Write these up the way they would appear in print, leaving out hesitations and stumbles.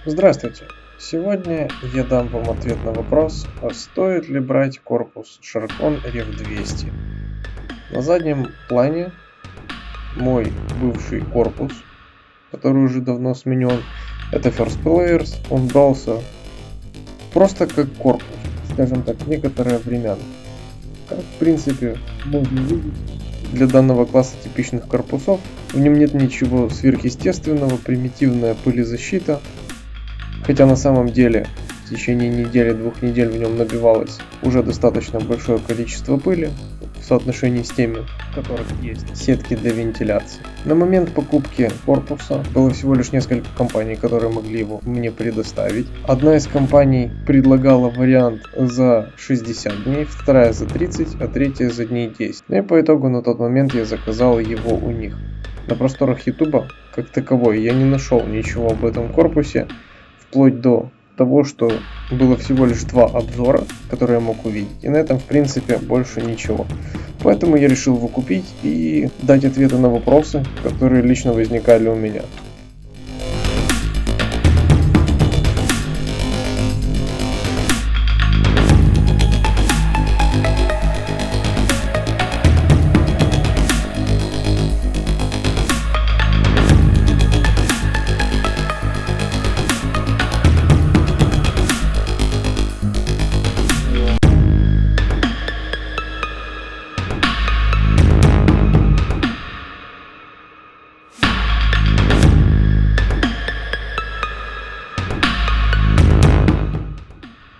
Здравствуйте! Сегодня я дам вам ответ на вопрос, стоит ли брать корпус Sharkon Rev 200. На заднем плане мой бывший корпус, который уже давно сменен. Это First Players. Он брался просто как корпус, скажем так, некоторое время. Как в принципе можно видеть, для данного класса типичных корпусов в нем нет ничего сверхъестественного, примитивная пылезащита. Хотя на самом деле в течение недели-двух недель в нем набивалось уже достаточно большое количество пыли в соотношении с теми, в которых есть сетки для вентиляции. На момент покупки корпуса было всего лишь несколько компаний, которые могли его мне предоставить. Одна из компаний предлагала вариант за 60 дней, вторая за 30, а третья за дней 10. И по итогу на тот момент я заказал его у них. На просторах YouTube как таковой я не нашел ничего об этом корпусе, вплоть до того, что было всего лишь 2 обзора, которые я мог увидеть. И на этом в принципе больше ничего. Поэтому я решил его купить и дать ответы на вопросы, которые лично возникали у меня.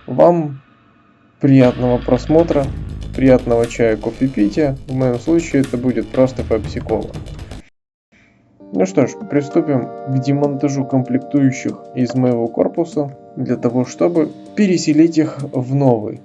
Вам приятного просмотра, приятного чая, кофе-пития. В моем случае это будет просто пепси-кола. Ну что ж, приступим к демонтажу комплектующих из моего корпуса для того, чтобы переселить их в новый.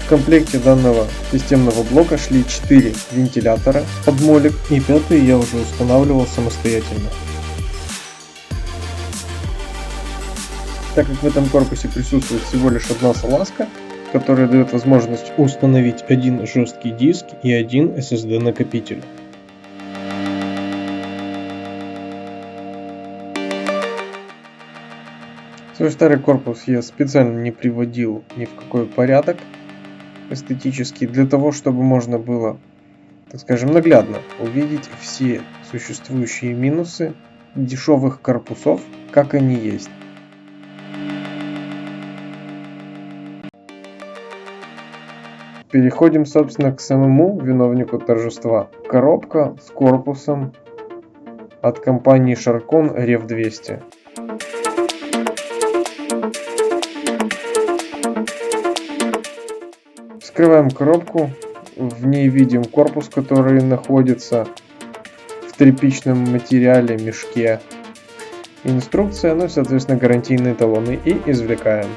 В комплекте данного системного блока шли 4 вентилятора под молик, и 5-й я уже устанавливал самостоятельно. Так как в этом корпусе присутствует всего лишь одна салазка, которая дает возможность установить один жесткий диск и один SSD накопитель. Свой старый корпус я специально не приводил ни в какой порядок эстетический, для того, чтобы можно было, так скажем, наглядно увидеть все существующие минусы дешевых корпусов, как они есть. Переходим, собственно, к самому виновнику торжества. Коробка с корпусом от компании Sharkon Rev 200. Вскрываем коробку, в ней видим корпус, который находится в тряпичном материале, мешке, инструкция, ну и соответственно гарантийные талоны, и извлекаем.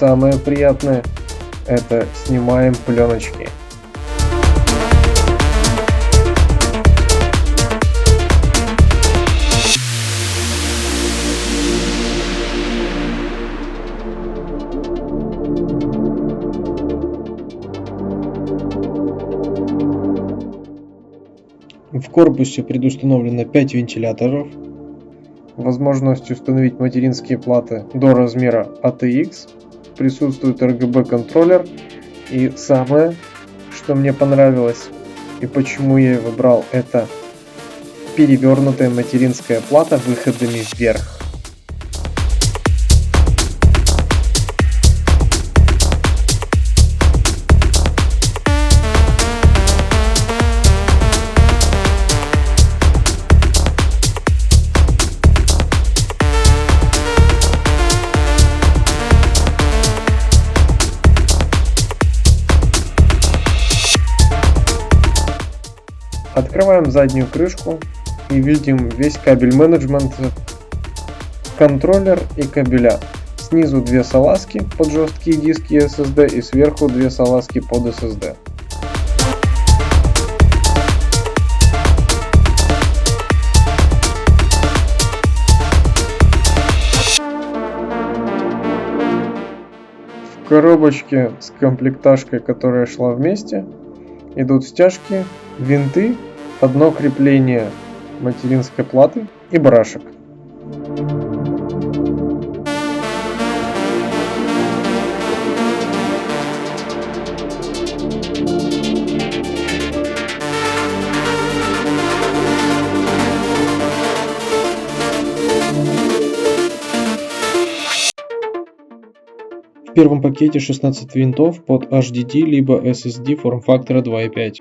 самое приятное — это снимаем пленочки. В корпусе предустановлено 5 вентиляторов, возможность установить материнские платы до размера ATX, присутствует RGB контроллер, и самое, что мне понравилось и почему я его брал, это перевернутая материнская плата выходами вверх. Открываем заднюю крышку и видим весь кабель менеджмента, контроллер и кабеля. Снизу две салазки под жесткие диски SSD и сверху две салазки под SSD. В коробочке с комплекташкой, которая шла вместе, идут стяжки, винты, одно крепление материнской платы и барашек. В первом пакете 16 винтов под HDD либо SSD форм-фактора 2.5.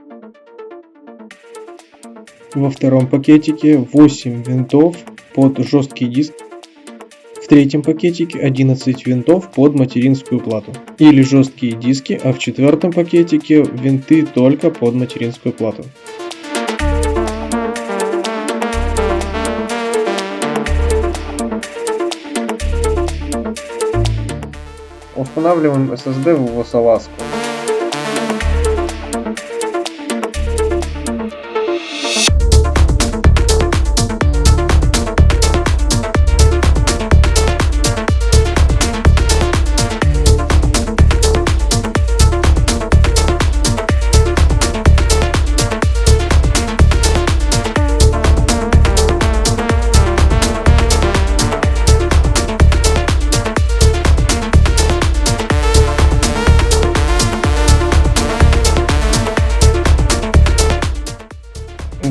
Во втором пакетике 8 винтов под жесткий диск. В третьем пакетике 11 винтов под материнскую плату или жесткие диски, а в четвертом пакетике винты только под материнскую плату. Устанавливаем SSD в его салазку.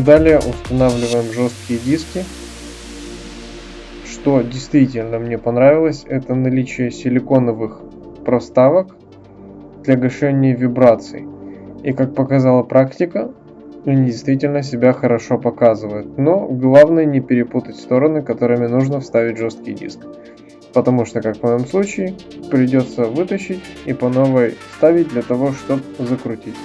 Далее устанавливаем жесткие диски. Что действительно мне понравилось, это наличие силиконовых проставок для гашения вибраций. И как показала практика, они действительно себя хорошо показывают. Но главное не перепутать стороны, которыми нужно вставить жесткий диск. Потому что, как в моем случае, придется вытащить и по новой ставить для того, чтобы закрутить.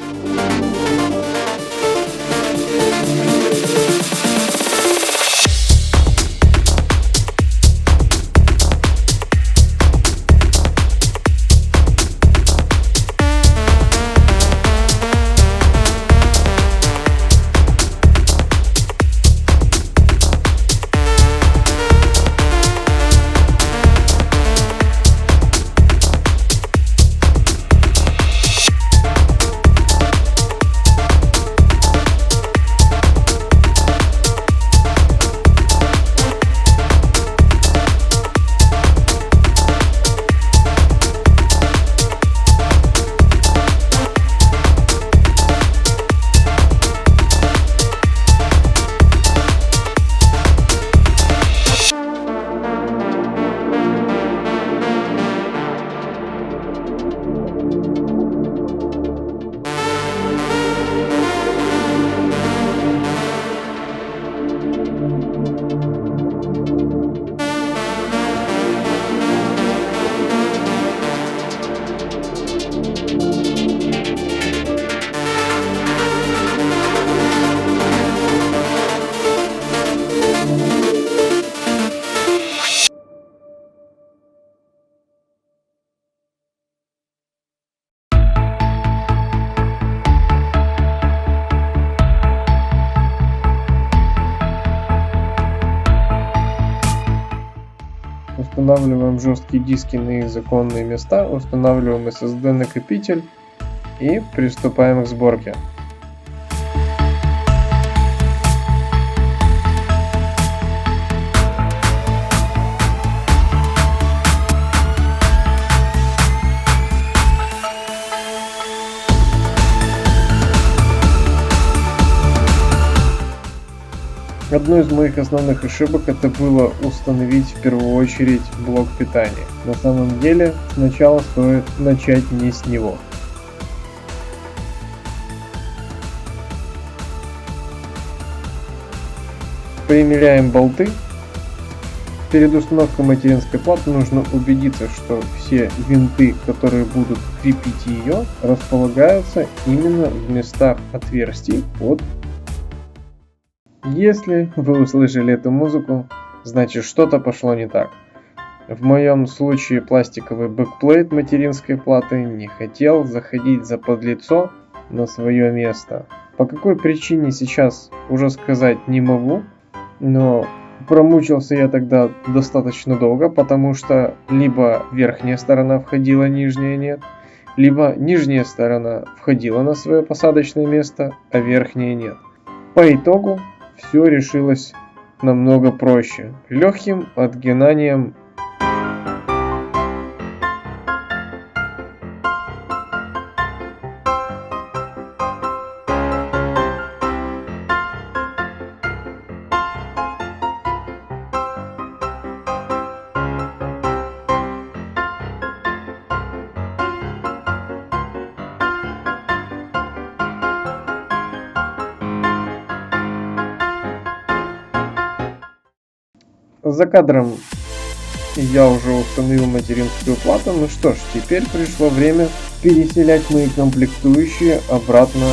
устанавливаем жесткие диски на их законные места, устанавливаем SSD накопитель и приступаем к сборке. Одной из моих основных ошибок это было установить в первую очередь блок питания. На самом деле сначала стоит начать не с него. Примеряем болты. Перед установкой материнской платы нужно убедиться, что все винты, которые будут крепить ее, располагаются именно в местах отверстий под. Если вы услышали эту музыку, значит что-то пошло не так. В моем случае пластиковый бэкплейт материнской платы не хотел заходить за подлицо на свое место. По какой причине сейчас уже сказать не могу, но промучился я тогда достаточно долго, потому что либо верхняя сторона входила, нижняя нет, либо нижняя сторона входила на свое посадочное место, а верхняя нет. По итогу все решилось намного проще, легким отгинанием. За кадром я уже установил материнскую плату. Ну что ж, теперь пришло время переселять мои комплектующие обратно.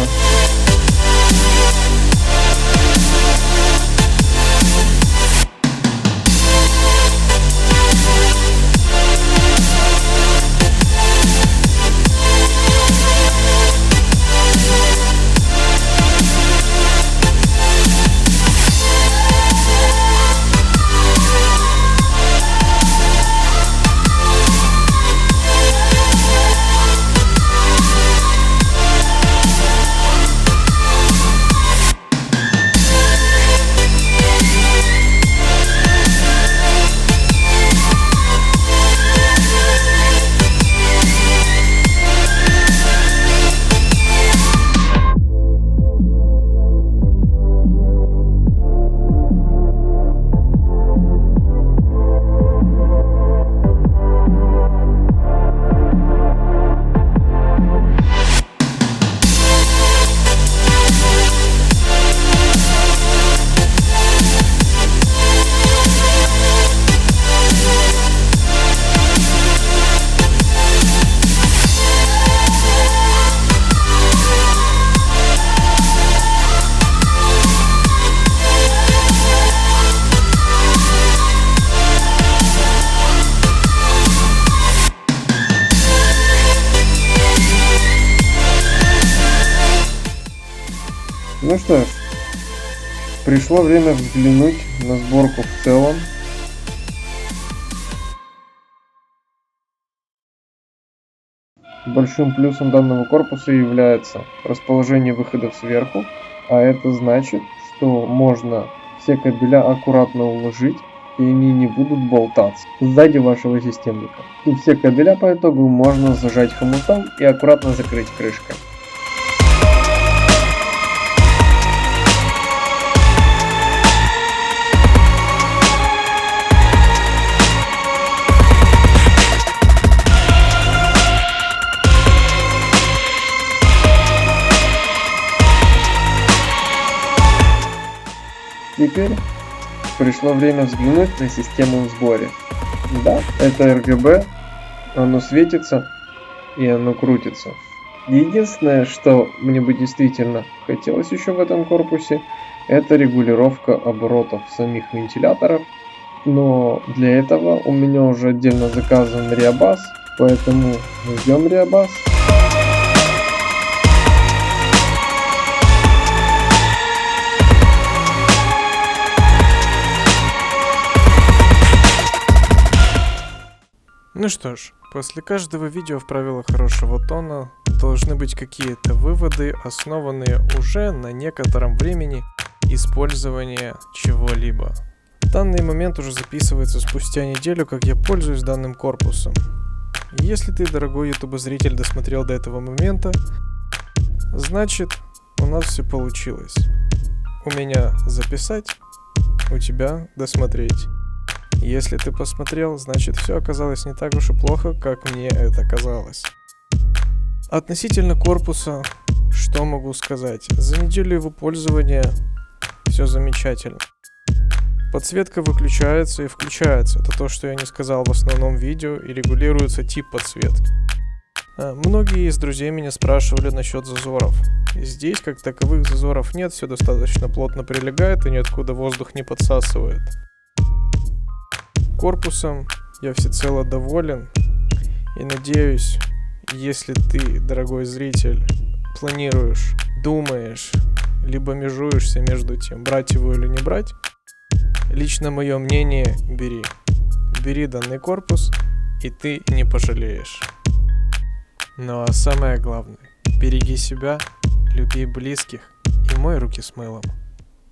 Ну что ж, пришло время взглянуть на сборку в целом. Большим плюсом данного корпуса является расположение выходов сверху, а это значит, что можно все кабеля аккуратно уложить, и они не будут болтаться сзади вашего системника. И все кабеля по итогу можно зажать хомутом и аккуратно закрыть крышкой. Теперь пришло время взглянуть на систему в сборе. Да, это RGB, оно светится и оно крутится. Единственное, что мне бы действительно хотелось еще в этом корпусе, это регулировка оборотов самих вентиляторов. Но для этого у меня уже отдельно заказан реабас, поэтому ждем реабас. Ну что ж, после каждого видео в правилах хорошего тона должны быть какие-то выводы, основанные уже на некотором времени использования чего-либо. Данный момент уже записывается спустя неделю, как я пользуюсь данным корпусом. Если ты, дорогой ютуб-зритель, досмотрел до этого момента, значит, у нас все получилось. У меня записать, у тебя досмотреть. Если ты посмотрел, значит, все оказалось не так уж и плохо, как мне это казалось. Относительно корпуса, что могу сказать? За неделю его пользования все замечательно. Подсветка выключается и включается. Это то, что я не сказал в основном видео, и регулируется тип подсветки. Многие из друзей меня спрашивали насчет зазоров. Здесь как таковых зазоров нет, все достаточно плотно прилегает и ниоткуда воздух не подсасывает. Корпусом я всецело доволен и надеюсь, если ты, дорогой зритель, планируешь, думаешь, либо межуешься между тем, брать его или не брать, лично мое мнение – бери. Бери данный корпус, и ты не пожалеешь. Ну а самое главное – береги себя, люби близких и мой руки с мылом.